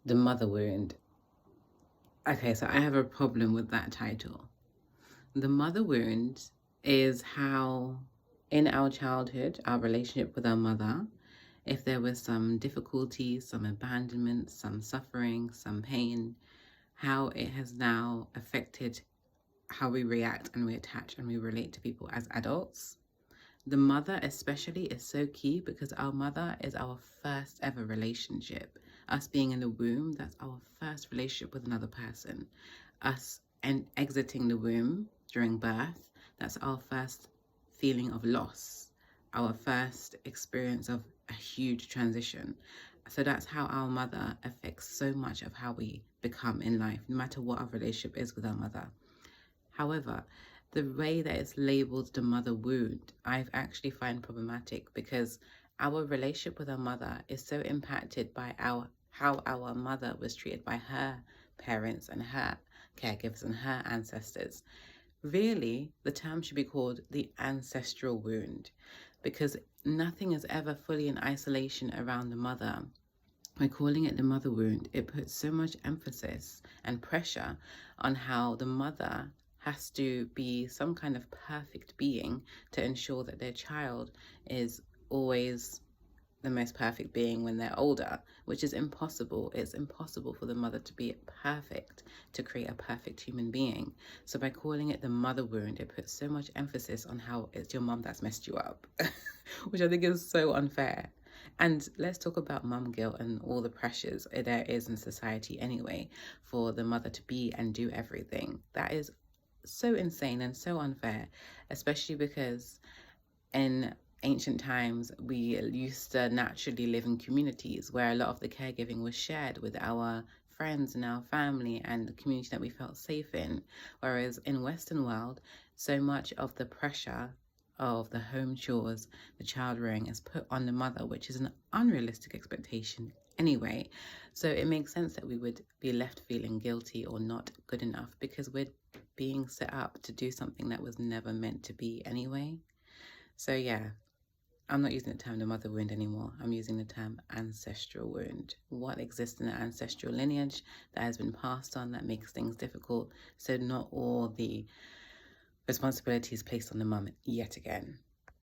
The mother wound. Okay, so I have a problem with that title. The mother wound is how, in our childhood, our relationship with our mother, if there was some difficulty, some abandonment, some suffering, some pain, how it has now affected how we react and we attach and we relate to people as adults. The mother especially is so key because our mother is our first ever relationship. Us being in the womb, that's our first relationship with another person. Us and exiting the womb during birth, that's our first feeling of loss, our first experience of a huge transition. So that's how our mother affects so much of how we become in life, no matter what our relationship is with our mother. However, the way that it's labeled the mother wound, I've actually find problematic because our relationship with our mother is so impacted by how our mother was treated by her parents and her caregivers and her ancestors. Really, the term should be called the ancestral wound because nothing is ever fully in isolation around the mother. By calling it the mother wound, it puts so much emphasis and pressure on how the mother has to be some kind of perfect being to ensure that their child is always the most perfect being when they're older, which is impossible. It's impossible for the mother to be perfect, to create a perfect human being. So by calling it the mother wound, it puts so much emphasis on how it's your mum that's messed you up, which I think is so unfair. And let's talk about mum guilt and all the pressures there is in society anyway for the mother to be and do everything. That is so insane and so unfair, especially because in ancient times we used to naturally live in communities where a lot of the caregiving was shared with our friends and our family and the community that we felt safe in. Whereas in Western world, so much of the pressure of the home chores, the child rearing is put on the mother, which is an unrealistic expectation anyway. So it makes sense that we would be left feeling guilty or not good enough because we're being set up to do something that was never meant to be anyway. So yeah, I'm not using the term the mother wound anymore. I'm using the term ancestral wound. What exists in the ancestral lineage that has been passed on that makes things difficult. So not all the responsibility is placed on the mum yet again.